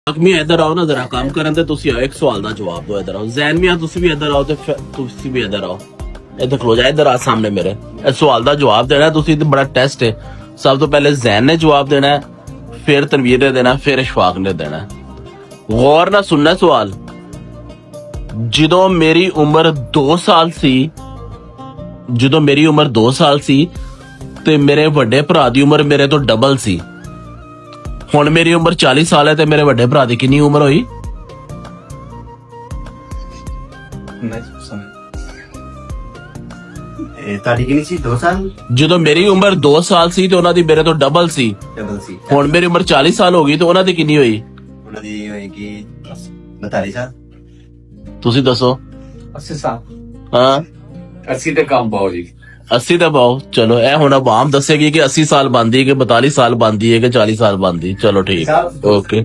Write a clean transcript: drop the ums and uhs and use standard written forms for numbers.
ਮੀਆਂ ਇੱਧਰ ਆਓ ਨਾ ਜ਼ਰਾ ਕੰਮ ਕਰਨ ਤੇ ਤੁਸੀਂ ਆਓ ਇੱਕ ਸਵਾਲ ਦਾ ਜਵਾਬ ਦਿਓ ਇੱਧਰ ਆਓ ਜ਼ੈਨ ਮੀਆਂ ਤੁਸੀਂ ਵੀ ਇੱਧਰ ਆਓ ਤੇ ਤੁਸੀਂ ਵੀ ਇੱਧਰ ਆਓ ਇੱਧਰ ਖਲੋ ਜਾ ਇੱਧਰ ਆ ਸਾਹਮਣੇ ਮੇਰੇ ਇਹ ਸਵਾਲ ਦਾ ਜਵਾਬ ਦੇਣਾ ਤੁਸੀਂ ਤੇ ਬੜਾ ਟੈਸਟ ਹੈ ਸਭ ਤੋਂ ਪਹਿਲੇ ਜ਼ੈਨ ਨੇ ਜਵਾਬ ਦੇਣਾ ਹੈ ਫਿਰ ਤਨਵੀਰ ਨੇ ਦੇਣਾ ਫਿਰ ਇਸ਼ਫਾਕ ਨੇ ਦੇਣਾ ਗੌਰ ਨਾਲ ਸੁਣਨਾ ਸਵਾਲ ਜਦੋਂ ਮੇਰੀ ਉਮਰ 2 ਸਾਲ ਸੀ ਤੇ ਮੇਰੇ ਵੱਡੇ ਭਰਾ ਦੀ ਉਮਰ ਮੇਰੇ ਤੋਂ ਡਬਲ ਸੀ ਹੁਣ ਮੇਰੀ ਉਮਰ 40 ਸਾਲ ਹੈ ਤੇ ਮੇਰੇ ਵੱਡੇ ਭਰਾ ਦੀ ਕਿੰਨੀ ਉਮਰ ਹੋਈ ਤੁਹਾਡੀ ਕਿੰਨੀ ਸੀ 2 ਸਾਲ ਜਦੋਂ ਮੇਰੀ ਉਮਰ 2 ਸਾਲ ਸੀ ਤੇ ਉਹਨਾਂ ਦੀ ਮੇਰੇ ਤੋਂ ਡਬਲ ਸੀ ਹੁਣ ਮੇਰੀ ਉਮਰ 40 ਸਾਲ ਹੋ ਗਈ ਤੇ ਉਹਨਾਂ ਦੀ ਕਿੰਨੀ ਹੋਈ ਉਹਨਾਂ ਦੀ ਹੋਏਗੀ 42 ਸਾਲ ਤੁਸੀਂ ਦੱਸੋ 80 ਸਾਲ ਹਾਂ 80 ਤੇ ਕੰਮ ਪਾਓ ਜੀ 80 ਦਾ ਪਾਓ ਚਲੋ ਇਹ ਹੁਣ ਆਵਾਮ ਦੱਸੇਗੀ ਕਿ 80 ਸਾਲ ਬਣਦੀ ਹੈ ਕਿ 42 ਸਾਲ ਬਣਦੀ ਹੈ ਕਿ 40 ਸਾਲ ਬਣਦੀ ਚਲੋ ਠੀਕ ਓਕੇ